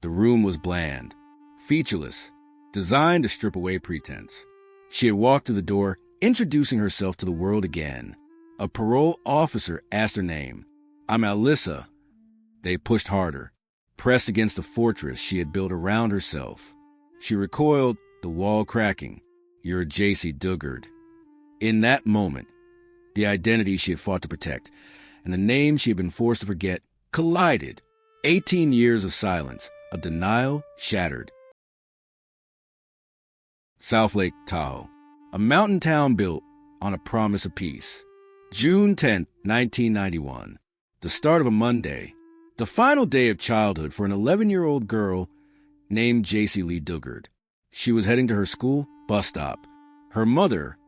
The room was bland, featureless, designed to strip away pretense. She had walked through the door, introducing herself to the world again. A parole officer asked her name. "I'm Alyssa." They pushed harder, pressed against the fortress she had built around herself. She recoiled, the wall cracking. "You're Jaycee Dugard." In that moment, the identity she had fought to protect and the name she had been forced to forget collided. 18 years of silence, of denial shattered. South Lake Tahoe, a mountain town built on a promise of peace. June 10, 1991, the start of a Monday, the final day of childhood for an 11-year-old girl named Jaycee Lee Dugard. She was heading to her school bus stop. Her mother,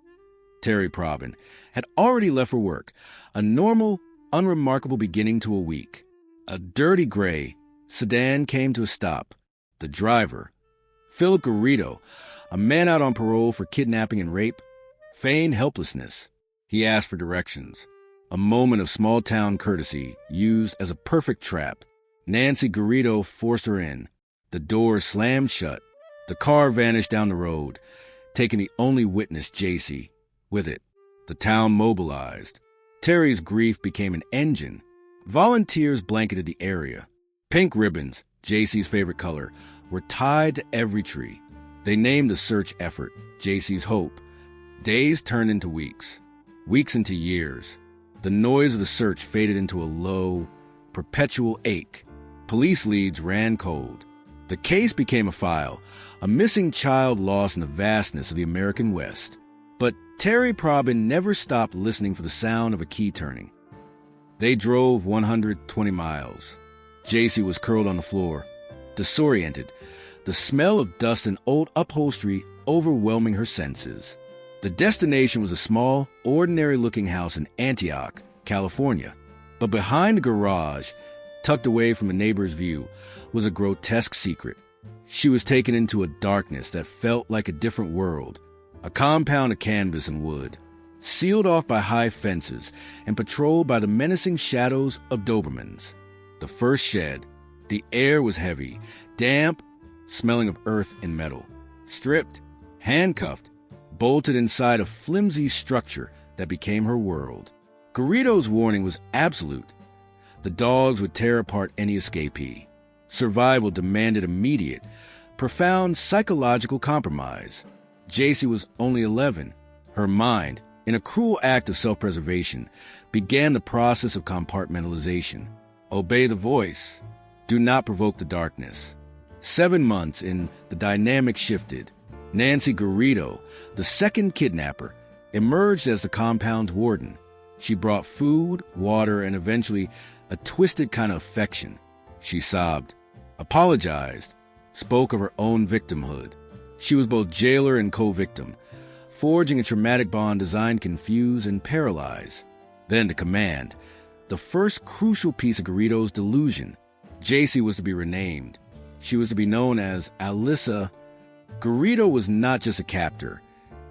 Terry Probin, had already left for work, a normal, unremarkable beginning to a week. A dirty gray sedan came to a stop. The driver, Philip Garrido, a man out on parole for kidnapping and rape, feigned helplessness. He asked for directions, a moment of small-town courtesy used as a perfect trap. Nancy Garrido forced her in. The door slammed shut. The car vanished down the road, taking the only witness, Jaycee, with it. The town mobilized. Terry's grief became an engine. Volunteers blanketed the area. Pink ribbons, Jaycee's favorite color, were tied to every tree. They named the search effort Jaycee's Hope. Days turned into weeks, weeks into years. The noise of the search faded into a low, perpetual ache. Police leads ran cold. The case became a file, a missing child lost in the vastness of the American West. But Terry Probin never stopped listening for the sound of a key turning. They drove 120 miles. Jaycee was curled on the floor, disoriented, the smell of dust and old upholstery overwhelming her senses. The destination was a small, ordinary-looking house in Antioch, California. But behind the garage, tucked away from a neighbor's view, was a grotesque secret. She was taken into a darkness that felt like a different world, a compound of canvas and wood, sealed off by high fences and patrolled by the menacing shadows of Dobermans. The first shed, the air was heavy, damp, smelling of earth and metal. Stripped, handcuffed, bolted inside a flimsy structure that became her world. Garrido's warning was absolute. The dogs would tear apart any escapee. Survival demanded immediate, profound psychological compromise. Jaycee was only 11. Her mind, in a cruel act of self-preservation, began the process of compartmentalization. Obey the voice. Do not provoke the darkness. 7 months in, the dynamic shifted. Nancy Garrido, the second kidnapper, emerged as the compound's warden. She brought food, water, and eventually a twisted kind of affection. She sobbed, apologized, spoke of her own victimhood. She was both jailer and co-victim, forging a traumatic bond designed to confuse and paralyze. Then the command, the first crucial piece of Garrido's delusion. Jaycee was to be renamed. She was to be known as Alyssa. Garrido was not just a captor.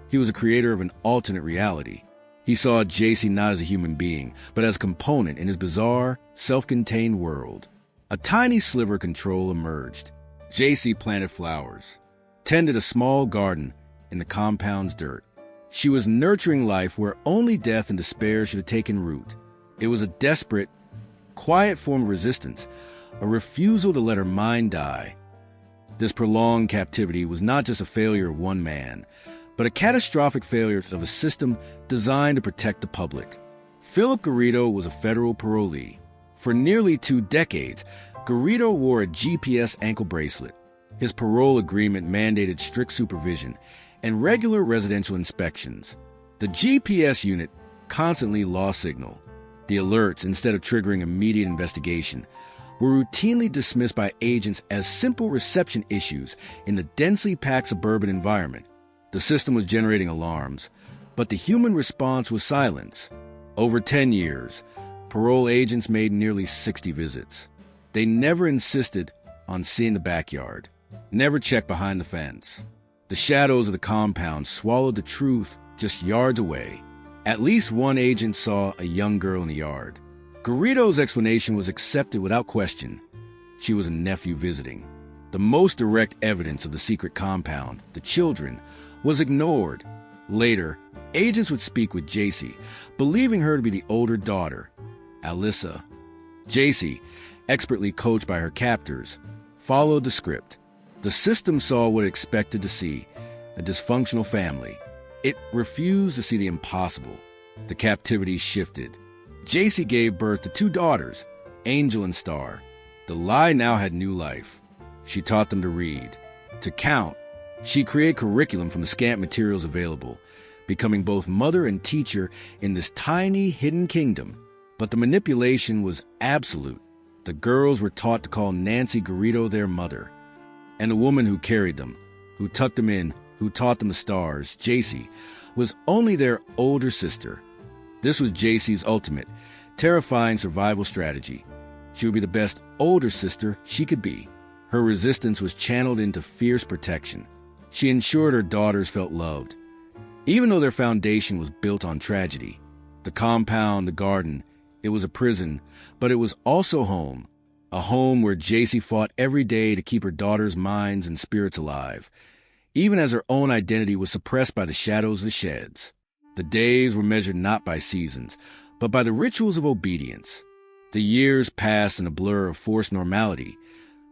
He was a creator of an alternate reality. He saw Jaycee not as a human being, but as a component in his bizarre, self-contained world. A tiny sliver of control emerged. Jaycee planted flowers, tended a small garden in the compound's dirt. She was nurturing life where only death and despair should have taken root. It was a desperate, quiet form of resistance, a refusal to let her mind die. This prolonged captivity was not just a failure of one man, but a catastrophic failure of a system designed to protect the public. Philip Garrido was a federal parolee. For nearly 2 decades, Garrido wore a GPS ankle bracelet. His parole agreement mandated strict supervision and regular residential inspections. The GPS unit constantly lost signal. The alerts, instead of triggering immediate investigation, were routinely dismissed by agents as simple reception issues in the densely packed suburban environment. The system was generating alarms, but the human response was silence. Over 10 years, parole agents made nearly 60 visits. They never insisted on seeing the backyard, never checked behind the fence. The shadows of the compound swallowed the truth just yards away. At least one agent saw a young girl in the yard. Garrido's explanation was accepted without question. She was a nephew visiting. The most direct evidence of the secret compound, the children, was ignored. Later, agents would speak with Jaycee, believing her to be the older daughter, Alyssa. Jaycee, expertly coached by her captors, followed the script. The system saw what it expected to see, a dysfunctional family. It refused to see the impossible. The captivity shifted. Jaycee gave birth to 2 daughters, Angel and Star. The lie now had new life. She taught them to read, to count. She created curriculum from the scant materials available, becoming both mother and teacher in this tiny, hidden kingdom. But the manipulation was absolute. The girls were taught to call Nancy Garrido their mother. And the woman who carried them, who tucked them in, who taught them the stars, Jaycee, was only their older sister. This was Jaycee's ultimate, terrifying survival strategy. She would be the best older sister she could be. Her resistance was channeled into fierce protection. She ensured her daughters felt loved, even though their foundation was built on tragedy. The compound, the garden, it was a prison, but it was also home. A home where Jaycee fought every day to keep her daughters' minds and spirits alive, even as her own identity was suppressed by the shadows of the sheds. The days were measured not by seasons, but by the rituals of obedience. The years passed in a blur of forced normality,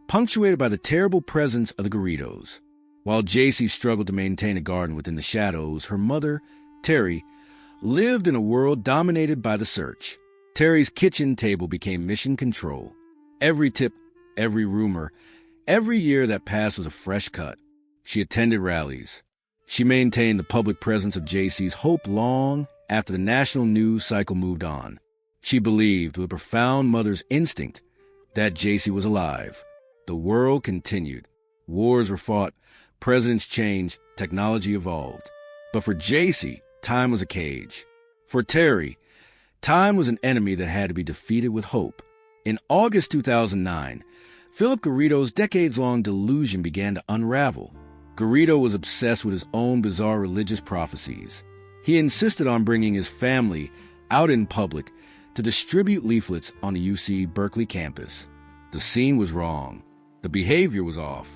punctuated by the terrible presence of the Garridos. While Jaycee struggled to maintain a garden within the shadows, her mother, Terry, lived in a world dominated by the search. Terry's kitchen table became mission control. Every tip, every rumor, every year that passed was a fresh cut. She attended rallies. She maintained the public presence of Jaycee's hope long after the national news cycle moved on. She believed, with a profound mother's instinct, that Jaycee was alive. The world continued. Wars were fought, presidents changed, technology evolved. But for Jaycee, time was a cage. For Terry, time was an enemy that had to be defeated with hope. In August 2009, Philip Garrido's decades-long delusion began to unravel. Garrido was obsessed with his own bizarre religious prophecies. He insisted on bringing his family out in public to distribute leaflets on the UC Berkeley campus. The scene was wrong. The behavior was off.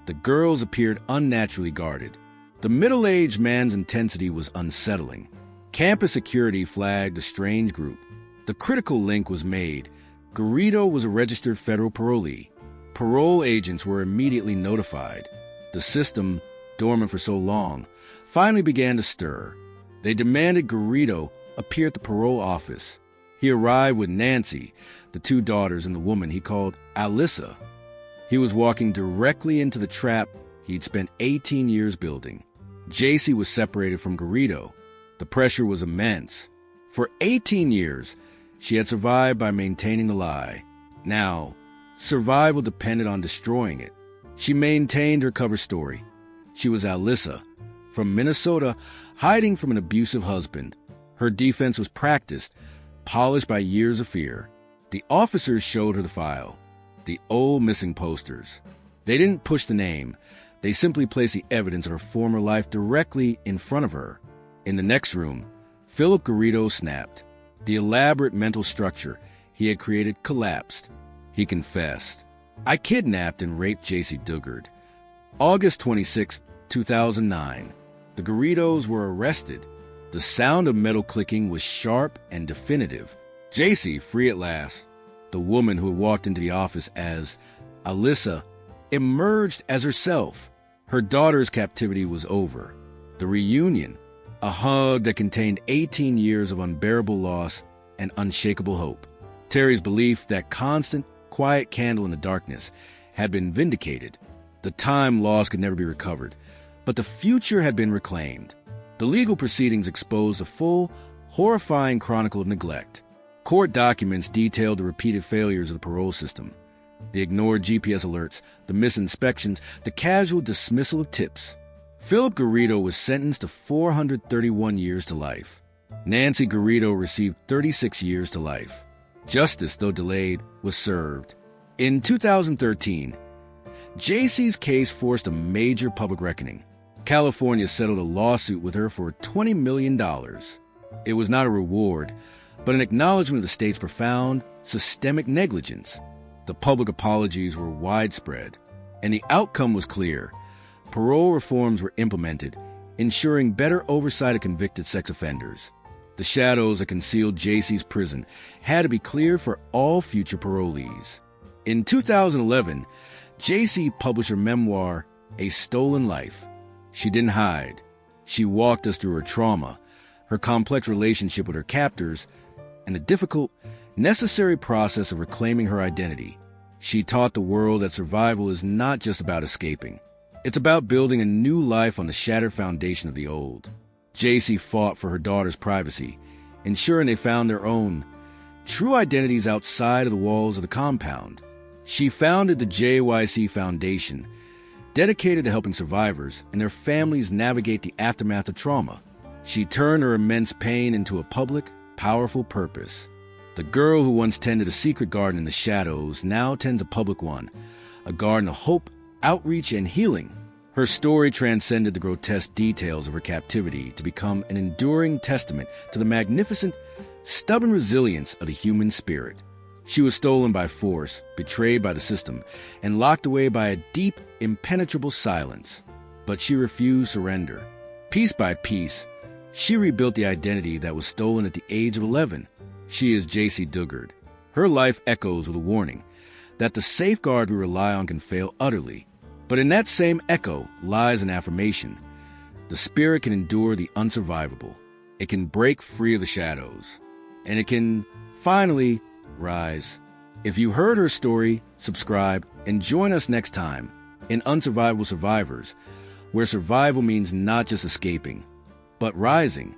The girls appeared unnaturally guarded. The middle-aged man's intensity was unsettling. Campus security flagged a strange group. The critical link was made. Garrido was a registered federal parolee. Parole agents were immediately notified. The system, dormant for so long, finally began to stir. They demanded Garrido appear at the parole office. He arrived with Nancy, the 2 daughters, and the woman he called Alyssa. He was walking directly into the trap he'd spent 18 years building. Jaycee was separated from Garrido. The pressure was immense. For 18 years, she had survived by maintaining the lie. Now, survival depended on destroying it. She maintained her cover story. She was Alyssa, from Minnesota, hiding from an abusive husband. Her defense was practiced, polished by years of fear. The officers showed her the file, the old missing posters. They didn't push the name. They simply placed the evidence of her former life directly in front of her. In the next room, Philip Garrido snapped. The elaborate mental structure he had created collapsed. He confessed, "I kidnapped and raped Jaycee Dugard." August 26, 2009. The Garridos were arrested. The sound of metal clicking was sharp and definitive. Jaycee, free at last. The woman who had walked into the office as Alyssa emerged as herself. Her daughter's captivity was over. The reunion, a hug that contained 18 years of unbearable loss and unshakable hope. Terry's belief that constant, quiet candle in the darkness had been vindicated. The time lost could never be recovered, but the future had been reclaimed. The legal proceedings exposed a full, horrifying chronicle of neglect. Court documents detailed the repeated failures of the parole system, the ignored GPS alerts, the misinspections, the casual dismissal of tips. Philip Garrido was sentenced to 431 years to life. Nancy Garrido received 36 years to life. Justice, though delayed, was served. In 2013, Jaycee's case forced a major public reckoning. California settled a lawsuit with her for $20 million. It was not a reward, but an acknowledgement of the state's profound, systemic negligence. The public apologies were widespread. And the outcome was clear. Parole reforms were implemented, ensuring better oversight of convicted sex offenders. The shadows that concealed Jaycee's prison had to be cleared for all future parolees. In 2011, Jaycee published her memoir, A Stolen Life. She didn't hide. She walked us through her trauma, her complex relationship with her captors, and the difficult, necessary process of reclaiming her identity. She taught the world that survival is not just about escaping. It's about building a new life on the shattered foundation of the old. Jaycee fought for her daughter's privacy, ensuring they found their own true identities outside of the walls of the compound. She founded the JYC Foundation, dedicated to helping survivors and their families navigate the aftermath of trauma. She turned her immense pain into a public, powerful purpose. The girl who once tended a secret garden in the shadows now tends a public one, a garden of hope, outreach, and healing. Her story transcended the grotesque details of her captivity to become an enduring testament to the magnificent, stubborn resilience of the human spirit. She was stolen by force, betrayed by the system, and locked away by a deep, impenetrable silence. But she refused surrender. Piece by piece, she rebuilt the identity that was stolen at the age of 11. She is Jaycee Dugard. Her life echoes with a warning that the safeguard we rely on can fail utterly. But in that same echo lies an affirmation. The spirit can endure the unsurvivable. It can break free of the shadows. And it can finally rise. If you heard her story, subscribe and join us next time in Unsurvivable Survivors, where survival means not just escaping, but rising.